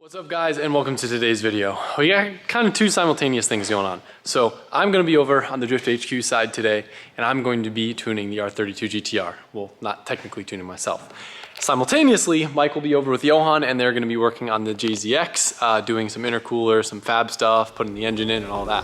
What's up guys, and welcome to today's video. We got kind of two simultaneous things going on. So I'm going to be over on the Drift HQ side today, and I'm going to be tuning the R32 GTR. Well, not technically tuning myself. Simultaneously, Mike will be over with Johan, and they're going to be working on the JZX, doing some intercooler, some fab stuff, putting the engine in and all that.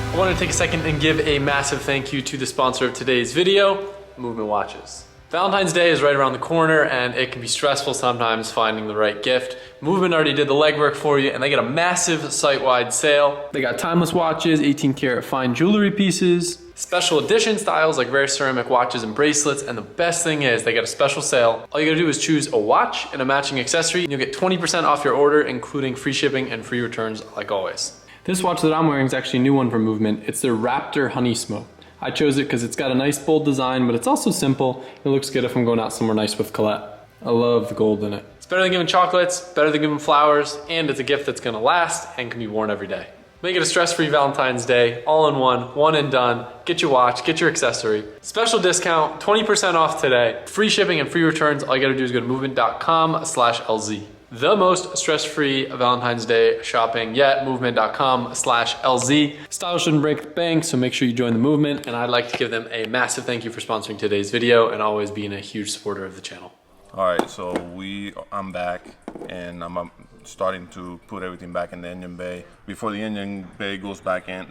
I want to take a second and give a massive thank you to the sponsor of today's video, Movement Watches. Valentine's Day is right around the corner, and it can be stressful sometimes finding the right gift. Movement already did the legwork for you, and they got a massive site-wide sale. They got timeless watches, 18 karat fine jewelry pieces, special edition styles like rare ceramic watches and bracelets, and the best thing is they got a special sale. All you gotta do is choose a watch and a matching accessory, and you'll get 20% off your order, including free shipping and free returns like always. This watch that I'm wearing is actually a new one from Movement. It's their Raptor Honey Smoke. I chose it because it's got a nice bold design, but it's also simple. It looks good if I'm going out somewhere nice with Colette. I love the gold in it. It's better than giving chocolates, better than giving flowers, and it's a gift that's gonna last and can be worn every day. Make it a stress-free Valentine's Day, all in one and done. Get your watch, get your accessory. Special discount, 20% off today. Free shipping and free returns. All you gotta do is go to movement.com/LZ. The most stress-free Valentine's Day shopping yet, movement.com/LZ. Style shouldn't break the bank, so make sure you join the movement, and I'd like to give them a massive thank you for sponsoring today's video and always being a huge supporter of the channel. All right, so I'm back, and I'm starting to put everything back in the engine bay. Before the engine goes back in,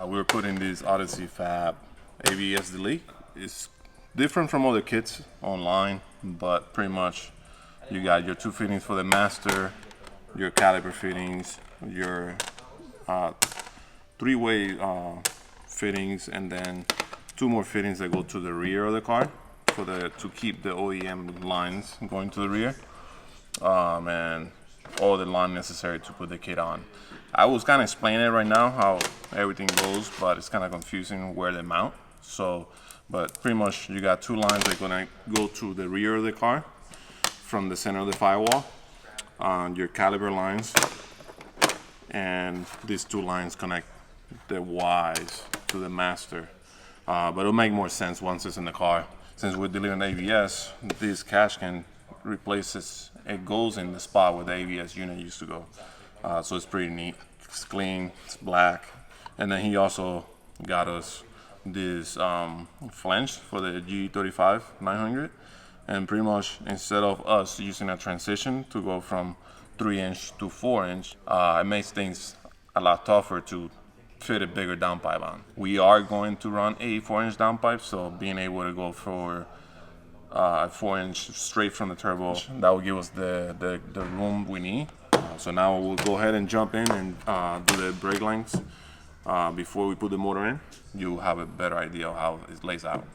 we're putting this Odyssey Fab ABS delete. It's different from other kits online, but pretty much you got your two fittings for the master, your caliper fittings, your three-way fittings, and then two more fittings that go to the rear of the car to keep the OEM lines going to the rear, and all the line necessary to put the kit on. I was kind of explaining it right now how everything goes, but it's kind of confusing where they mount. But pretty much you got two lines that are gonna go to the rear of the car from the center of the firewall, your caliber lines, and these two lines connect the Ys to the master. But it'll make more sense once it's in the car. Since we're delivering ABS, this cash can replaces, it goes in the spot where the ABS unit used to go. So it's pretty neat. It's clean, it's black. And then he also got us this flange for the G35-900. And pretty much instead of us using a transition to go from 3-inch to 4-inch, it makes things a lot tougher to fit a bigger downpipe on. We are going to run a 4-inch downpipe, so being able to go for a 4-inch straight from the turbo, that will give us the room we need. So now we'll go ahead and jump in and do the brake lines. Before we put the motor in, you have a better idea of how it lays out.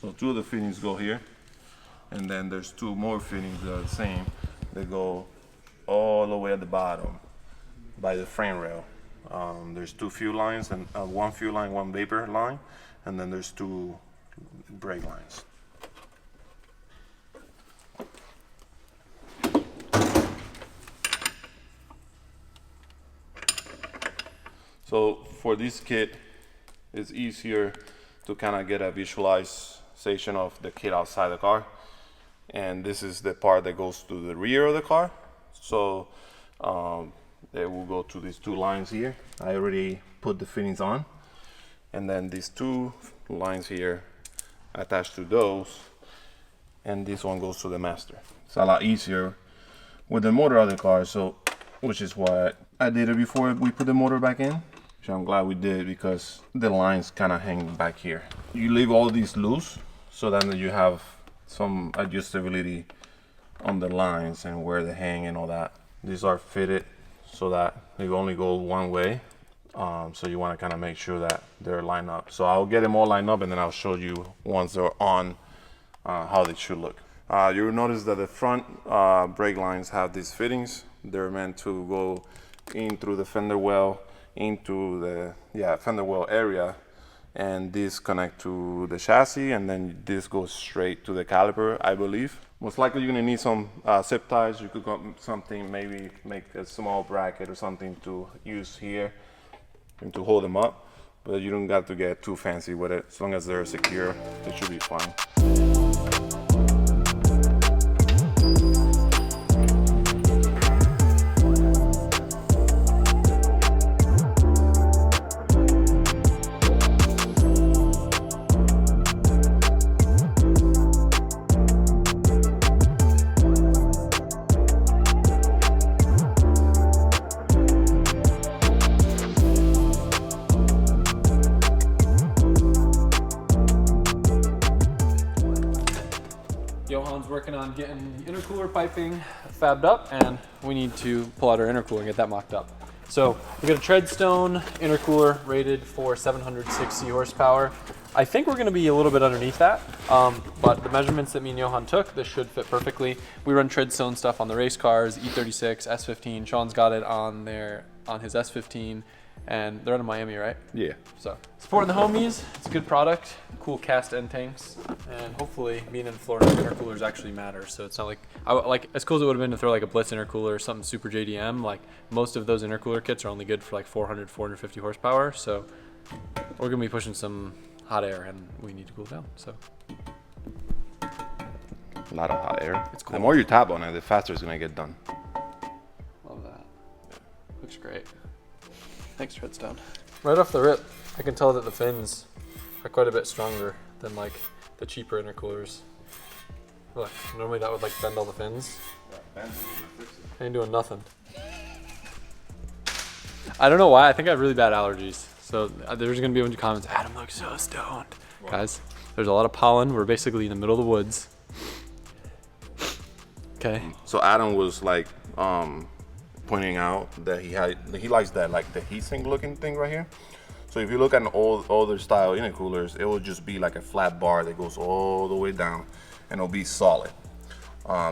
So two of the fittings go here. And then there's two more fittings that are the same. They go all the way at the bottom by the frame rail. There's two fuel lines, and one fuel line, one vapor line, and then there's two brake lines. So for this kit, it's easier to kind of get a visualization of the kit outside the car. And this is the part that goes to the rear of the car. So they will go to these two lines here. I already put the fittings on. And then these two lines here attached to those. And this one goes to the master. It's a lot easier with the motor of the car, which is why I did it before we put the motor back in. Which I'm glad we did, because the lines kind of hang back here. You leave all these loose so that you have some adjustability on the lines and where they hang and all that. These are fitted so that they only go one way. So you want to kind of make sure that they're lined up. So I'll get them all lined up, and then I'll show you once they're on how they should look. You'll notice that the front brake lines have these fittings. They're meant to go in through the fender well into the fender well area, and this connect to the chassis, and then this goes straight to the caliper, I believe. Most likely you're gonna need some zip ties. You could go something, maybe make a small bracket or something to use here and to hold them up, but you don't got to get too fancy with it. As long as they're secure, it should be fine. Johan's working on getting the intercooler piping fabbed up, and we need to pull out our intercooler and get that mocked up. So we got a Treadstone intercooler rated for 760 horsepower. I think we're going to be a little bit underneath that, but the measurements that me and Johan took, this should fit perfectly. We run Treadstone stuff on the race cars, E36, S15. Sean's got it on his S15, and they're out of Miami, right? Yeah. So supporting the homies, it's a good product, cool cast end tanks, and hopefully being in Florida, intercoolers actually matter. So it's not like as cool as it would have been to throw like a Blitz intercooler or something super JDM. Like most of those intercooler kits are only good for like 400, 450 horsepower. So we're gonna be pushing some hot air, and we need to cool down. So a lot of hot air. It's cool. The more you tap on it, the faster it's gonna get done. Love that. Looks great. Thanks, Treadstone. Right off the rip, I can tell that the fins are quite a bit stronger than like the cheaper intercoolers. Look, normally that would like bend all the fins. Ain't doing nothing. I don't know why, I think I have really bad allergies. So there's gonna be a bunch of comments, Adam looks so stoned. What? Guys, there's a lot of pollen. We're basically in the middle of the woods. Okay. So Adam was like, pointing out that he likes that like the heatsink looking thing right here. So if you look at an older style intercoolers, it will just be like a flat bar that goes all the way down and it'll be solid.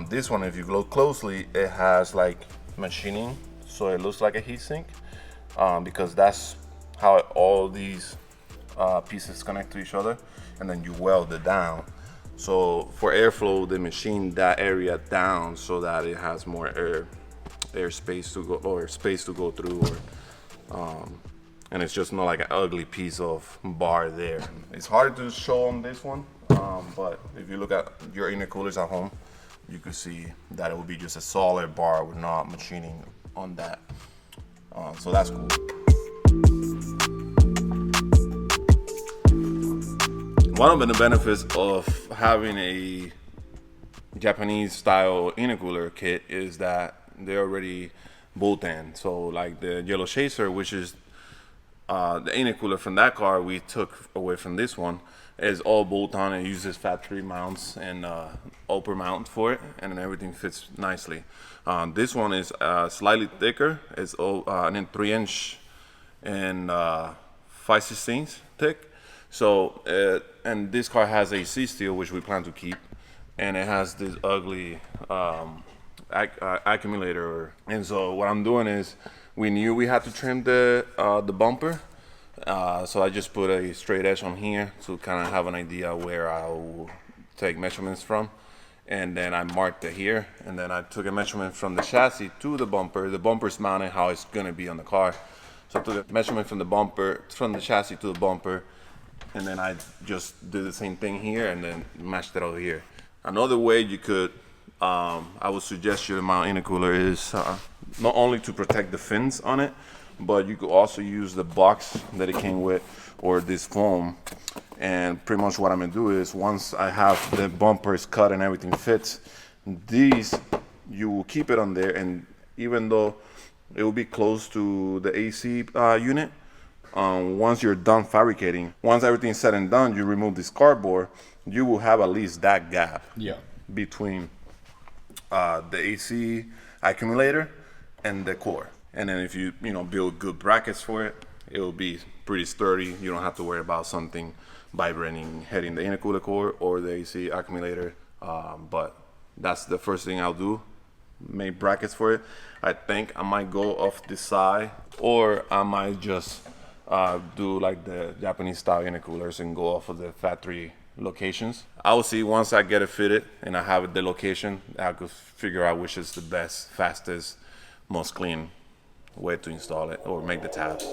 This one, if you look closely, it has like machining, so it looks like a heatsink, because that's how all these pieces connect to each other, and then you weld it down. So for airflow, they machine that area down so that it has more air space to go, or space to go through, or and it's just not like an ugly piece of bar there. It's hard to show on this one, but if you look at your intercoolers at home, you could see that it will be just a solid bar with not machining on that. So that's cool. One of the benefits of having a Japanese style intercooler kit is that they're already bolt-in. So like the Yellow Chaser, which is the intercooler from that car we took away from this one, is all bolt-on and uses factory mounts and upper mount for it, and then everything fits nicely. This one is slightly thicker. It's 3" and 5/16 thick. So and this car has a C-steel, which we plan to keep, and it has this ugly accumulator. And so what I'm doing is, we knew we had to trim the bumper, so I just put a straight edge on here to kind of have an idea where I'll take measurements from, and then I marked it here, and then I took a measurement from the chassis to the bumper. The bumper's mounted how it's gonna be on the car, so I took a measurement from the bumper, from the chassis to the bumper, and then I just did the same thing here and then matched it over here. Another way you could, I would suggest you to mount intercooler is not only to protect the fins on it, but you could also use the box that it came with, or this foam. And pretty much what I'm gonna do is, once I have the bumpers cut and everything fits, these, you will keep it on there, and even though it will be close to the AC unit, once you're done fabricating, once everything's said and done, you remove this cardboard, you will have at least that gap between the AC accumulator and the core. And then if you build good brackets for it, it will be pretty sturdy. You don't have to worry about something vibrating hitting the intercooler core or the AC accumulator. But that's the first thing I'll do, make brackets for it. I think I might go off the side, or I might just do like the Japanese style intercoolers and go off of the factory locations. I will see once I get it fitted and I have the location, I could figure out which is the best, fastest, most clean way to install it or make the tabs.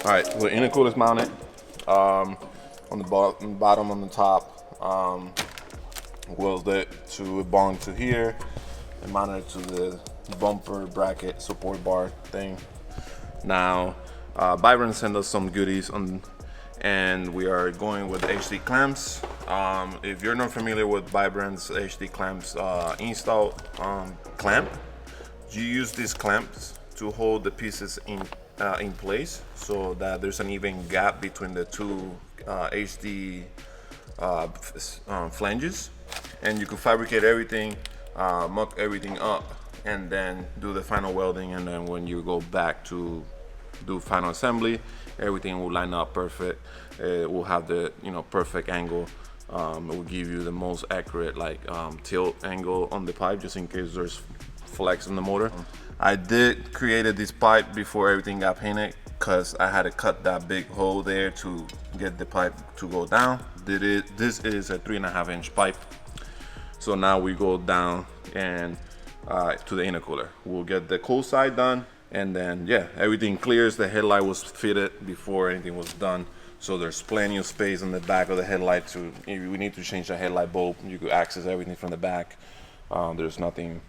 All right, the intercooler is mounted on the bottom, on the top. Welded to a bond to here and mounted to the bumper bracket support bar thing. Now, Byron sent us some goodies and we are going with HD clamps. If you're not familiar with Byron's HD clamps install clamp, you use these clamps to hold the pieces in place so that there's an even gap between the two HD flanges, and you can fabricate everything, mock everything up, and then do the final welding. And then when you go back to do final assembly, everything will line up perfect. It will have the perfect angle. It will give you the most accurate tilt angle on the pipe, just in case there's flex in the motor. I did create this pipe before everything got painted because I had to cut that big hole there to get the pipe to go down. This is a 3.5 inch pipe. So now we go down and to the intercooler. We'll get the cool side done, and then yeah, everything clears. The headlight was fitted before anything was done. So there's plenty of space in the back of the headlight if we need to change the headlight bulb, you could access everything from the back. There's nothing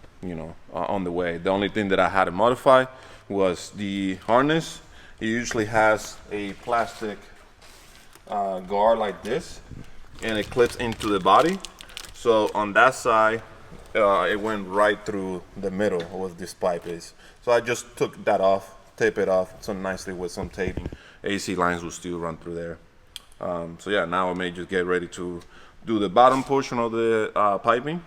on the way. The only thing that I had to modify was the harness. It usually has a plastic guard like this, and it clips into the body. So on that side, it went right through the middle of what this pipe is. So I just took that off, tape it off so nicely with some tape. AC lines will still run through there. So yeah, now I may just get ready to do the bottom portion of the piping,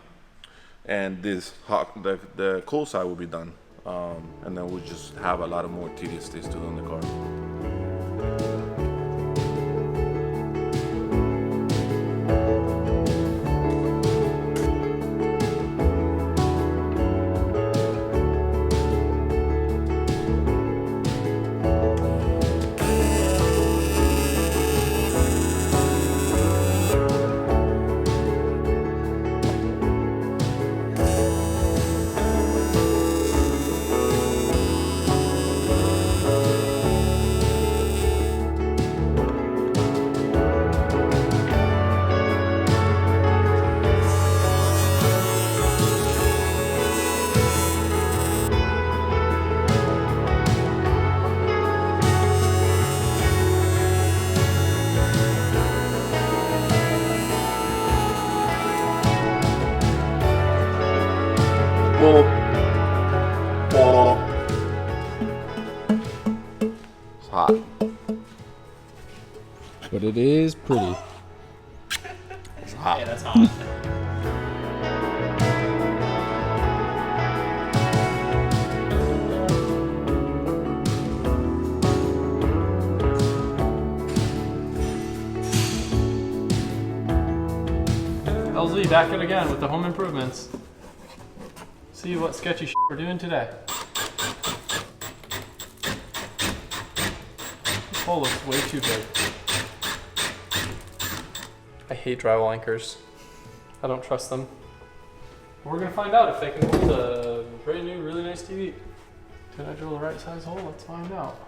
and the cool side will be done, and then we'll just have a lot of more tedious things to do on the car. It's hot. But it is pretty. It's hot. Yeah, that's hot. LZ back at it again with the home improvements. See what sketchy shit we're doing today. hole looks way too big. I hate drywall anchors. I don't trust them. We're gonna find out if they can hold a brand new, really nice TV. Did I drill the right size hole? Let's find out.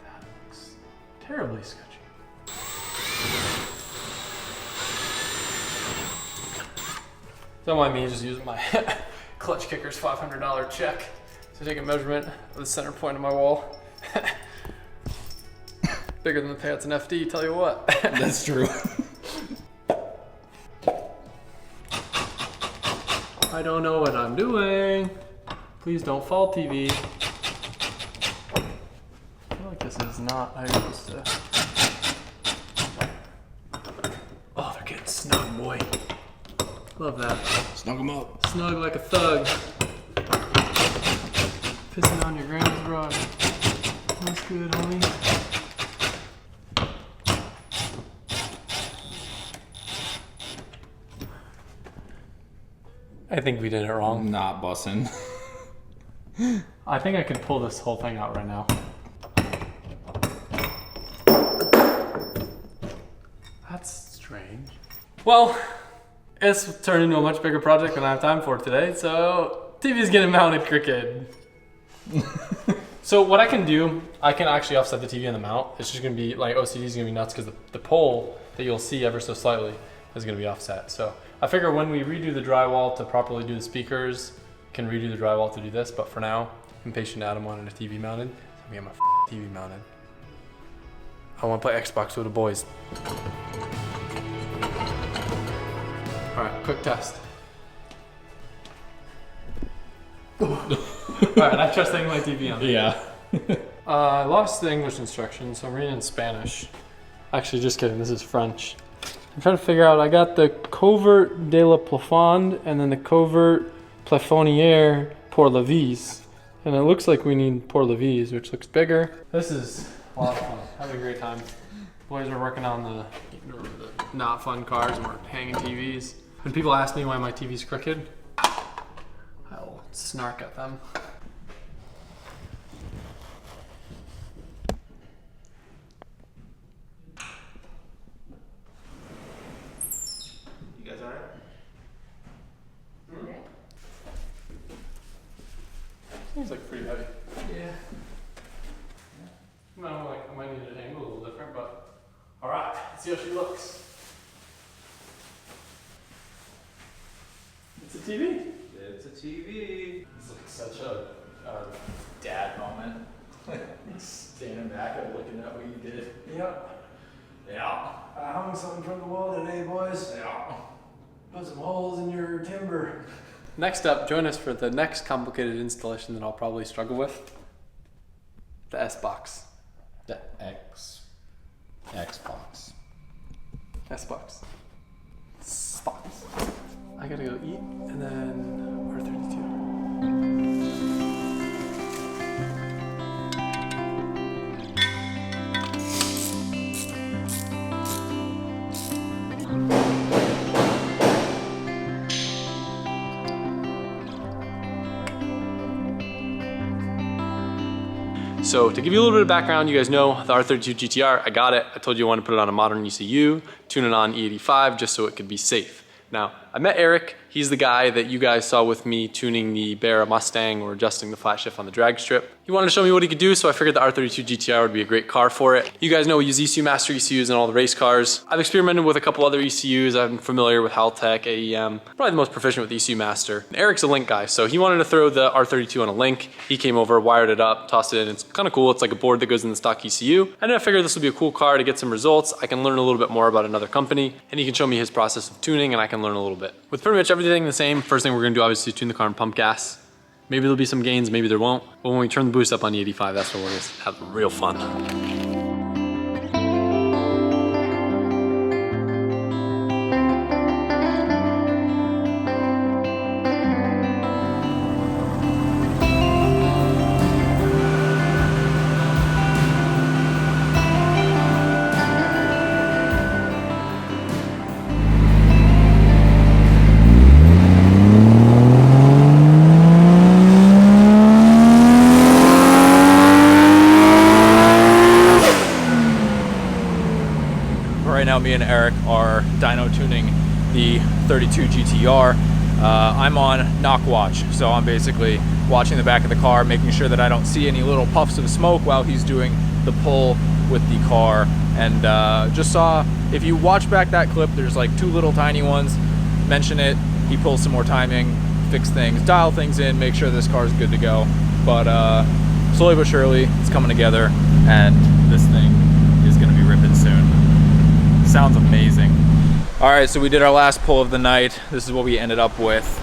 That looks terribly sketchy. Don't mind me just using my Clutch Kicker's $500 check to take a measurement of the center point of my wall. Bigger than the pants and FD, tell you what. That's true. I don't know what I'm doing. Please don't fall, TV. I feel like this is not how you're supposed to. Oh, they're getting snug, boy. Love that. Snug them up. Snug like a thug. Pissing on your granny's rug. That's good, homie. I think we did it wrong. Not bussin'. I think I could pull this whole thing out right now. That's strange. Well, it's turned into a much bigger project than I have time for today, so TV's getting mounted crooked. So what I can do, I can actually offset the TV on the mount. It's just gonna be, like, OCD's gonna be nuts because the pole that you'll see ever so slightly is gonna be offset. So I figure when we redo the drywall to properly do the speakers, can redo the drywall to do this, but for now, impatient Adam wanted a TV mounted, so I'm gonna get my TV mounted. I wanna play Xbox with the boys. All right, quick test. All right, I trust my TV on. Yeah. I lost the English instructions, so I'm reading in Spanish. Actually, just kidding, this is French. I'm trying to figure out, I got the covert de la plafond and then the covert plafonnière pour la vis. And it looks like we need pour la vis, which looks bigger. This is a lot of fun, having a great time. Boys are working on the not fun cars and we're hanging TVs. When people ask me why my TV's crooked, I'll snark at them. You guys alright? Seems like pretty heavy. Yeah. No, like I might need an angle a little different, but all right, let's see how she looks. It's a TV. It's a TV. It's like such a dad moment. Standing back and looking at what you did. Yep. Yeah. I hung something from the wall today, boys. Yeah. Put some holes in your timber. Next up, join us for the next complicated installation that I'll probably struggle with. The S-Box. The Xbox. S-Box. Spox. I gotta go eat and then R32. So to give you a little bit of background, you guys know the R32 GTR, I got it. I told you I wanted to put it on a modern ECU, tune it on E85 just so it could be safe. Now, I met Eric. He's the guy that you guys saw with me tuning the Barra Mustang or adjusting the flat shift on the drag strip. He wanted to show me what he could do, so I figured the R32 GTR would be a great car for it. You guys know we use ECU Master ECUs in all the race cars. I've experimented with a couple other ECUs. I'm familiar with Haltech, AEM, probably the most proficient with ECU Master. And Eric's a Link guy, so he wanted to throw the R32 on a Link. He came over, wired it up, tossed it in. It's kind of cool. It's like a board that goes in the stock ECU. And then I figured this would be a cool car to get some results. I can learn a little bit more about another company, and he can show me his process of tuning, and I can learn a little bit. With pretty much everything the same, first thing we're gonna do obviously is tune the car and pump gas. Maybe there'll be some gains, maybe there won't. But when we turn the boost up on the 85, that's when we're gonna have real fun. and Eric are dyno tuning the 32 GTR. I'm on knock watch, so I'm basically watching the back of the car, making sure that I don't see any little puffs of smoke while he's doing the pull with the car. And just saw, if you watch back that clip, there's like 2 little tiny ones. Mention it, he pulls some more timing, fix things, dial things in, make sure this car is good to go. But slowly but surely, it's coming together, and this thing is gonna be ripping soon. Sounds amazing. All right, so we did our last pull of the night. This is what we ended up with.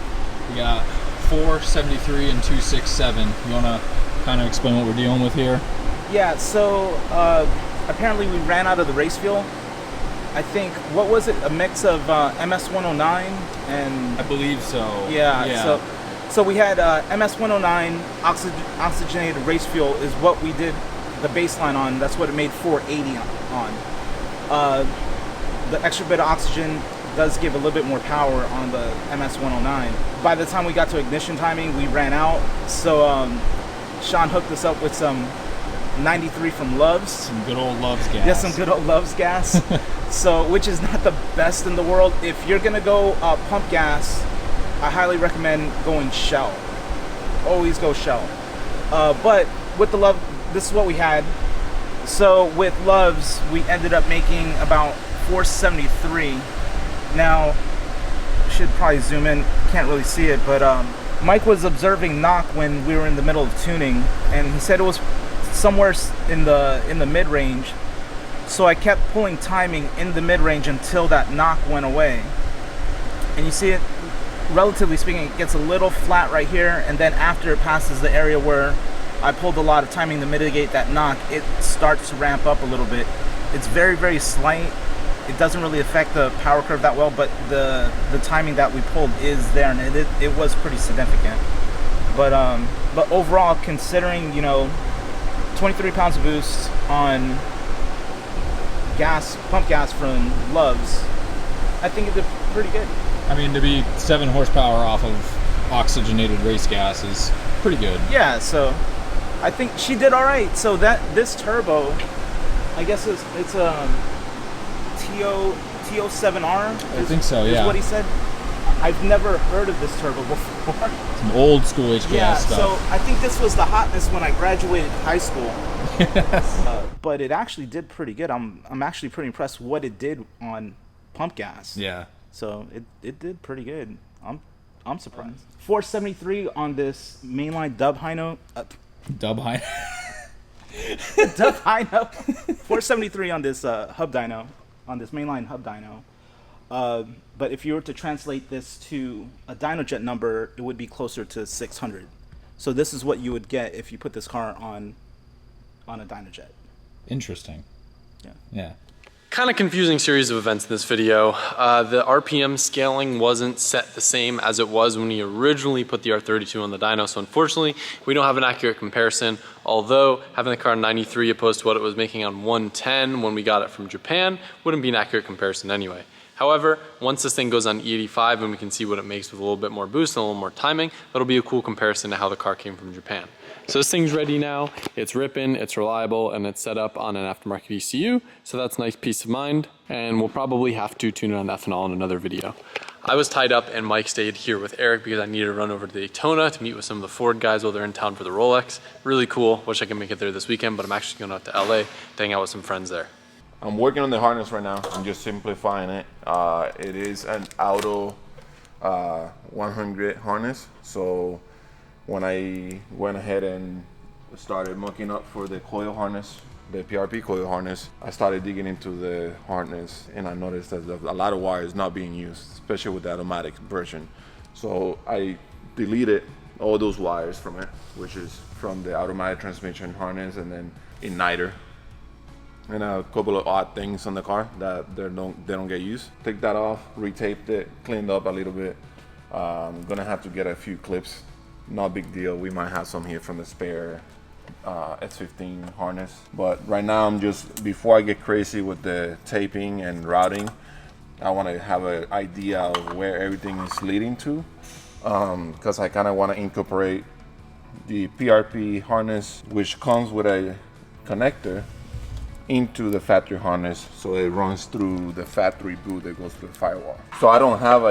We got 473 and 267. You wanna kind of explain what we're dealing with here? Yeah, so apparently we ran out of the race fuel. I think, what was it, a mix of MS-109 and... I believe so. Yeah. So we had MS-109 oxygenated race fuel is what we did the baseline on. That's what it made 480 on. The extra bit of oxygen does give a little bit more power on the MS-109. By the time we got to ignition timing, we ran out. So Sean hooked us up with some 93 from Love's. Some good old Love's gas. Yeah, some good old Love's gas. So, which is not the best in the world. If you're gonna go pump gas, I highly recommend going Shell. Always go Shell. But with the Love, this is what we had. So with Love's, we ended up making about 473. Now, should probably zoom in. Can't really see it, but Mike was observing knock when we were in the middle of tuning, and he said it was somewhere in the mid-range. So I kept pulling timing in the mid-range until that knock went away. And you see it, relatively speaking, it gets a little flat right here, and then after it passes the area where I pulled a lot of timing to mitigate that knock, it starts to ramp up a little bit. It's very, very slight. It doesn't really affect the power curve that well, but the timing that we pulled is there, and it was pretty significant. But overall, considering, you know, 23 pounds of boost on gas, pump gas from Love's, I think it did pretty good. I mean, to be 7 horsepower off of oxygenated race gas is pretty good. Yeah, so I think she did all right. So this turbo, I guess it's a TO7R. I think so, yeah. Is what he said. I've never heard of this turbo before. Some old school HKS Yeah, stuff. so I think this was the hotness when I graduated high school. But it actually did pretty good. I'm actually pretty impressed what it did on pump gas. Yeah. So it did pretty good. I'm surprised. 473 on this mainline dub Dyno. Dub high. Dub Dyno. 473 on this hub dyno, on this mainline hub dyno. But if you were to translate this to a dynojet number, it would be closer to 600. So this is what you would get if you put this car on a dynojet. Interesting. Yeah. Kind of confusing series of events in this video. The RPM scaling wasn't set the same as it was when we originally put the R32 on the dyno, so unfortunately we don't have an accurate comparison, although having the car on 93 opposed to what it was making on 110 when we got it from Japan wouldn't be an accurate comparison anyway. However, once this thing goes on E85 and we can see what it makes with a little bit more boost and a little more timing, that'll be a cool comparison to how the car came from Japan. So this thing's ready now, it's ripping, it's reliable, and it's set up on an aftermarket ECU, so that's nice peace of mind, and we'll probably have to tune it on ethanol in another video. I was tied up and Mike stayed here with Eric because I needed to run over to Daytona to meet with some of the Ford guys while they're in town for the Rolex. Really cool, wish I could make it there this weekend, but I'm actually going out to LA to hang out with some friends there. I'm working on the harness right now. I'm just simplifying it. It is an auto 100 harness. So when I went ahead and started mucking up for the coil harness, the PRP coil harness, I started digging into the harness and I noticed that a lot of wires not being used, especially with the automatic version. So I deleted all those wires from it, which is from the automatic transmission harness and then igniter. And a couple of odd things on the car that they don't get used. Take that off, retaped it, cleaned up a little bit. I'm gonna have to get a few clips. Not a big deal. We might have some here from the spare S15 harness. But right now I'm just, before I get crazy with the taping and routing, I want to have an idea of where everything is leading to. Because I kind of want to incorporate the PRP harness, which comes with a connector, into the factory harness, so it runs through the factory boot that goes to the firewall. So I don't have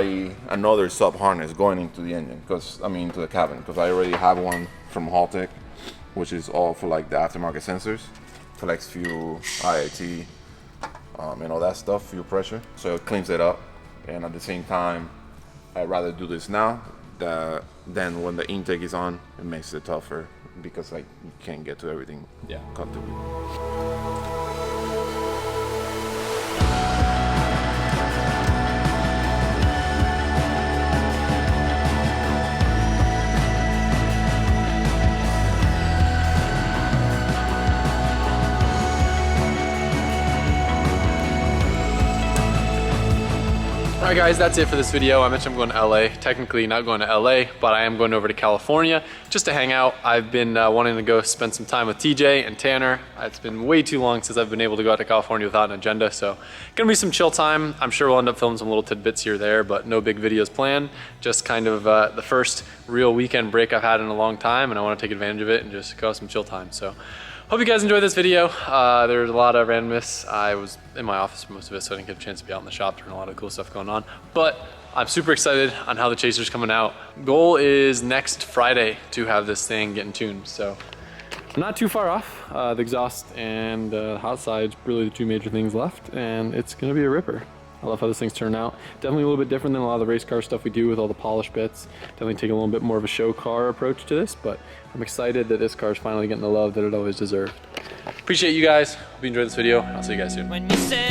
another sub harness going into the engine, into the cabin, because I already have one from Haltech, which is all for like the aftermarket sensors, collects fuel, IIT, and all that stuff, fuel pressure. So it cleans it up, and at the same time, I'd rather do this now than when the intake is on. It makes it tougher because like you can't get to everything comfortably. Alright guys, that's it for this video. I mentioned I'm going to LA. Technically not going to LA, but I am going over to California just to hang out. I've been wanting to go spend some time with TJ and Tanner. It's been way too long since I've been able to go out to California without an agenda, so gonna be some chill time. I'm sure we'll end up filming some little tidbits here or there, but no big videos planned. Just kind of the first real weekend break I've had in a long time, and I want to take advantage of it and just go have some chill time. So hope you guys enjoyed this video. There's a lot of randomness. I was in my office for most of it, so I didn't get a chance to be out in the shop. There's a lot of cool stuff going on. But I'm super excited on how the Chaser's coming out. Goal is next Friday to have this thing getting tuned. So I'm not too far off. The exhaust and the hot side's really the two major things left, and it's gonna be a ripper. I love how this thing's turned out. Definitely a little bit different than a lot of the race car stuff we do with all the polished bits. Definitely take a little bit more of a show car approach to this, but I'm excited that this car is finally getting the love that it always deserved. Appreciate you guys. Hope you enjoyed this video. I'll see you guys soon.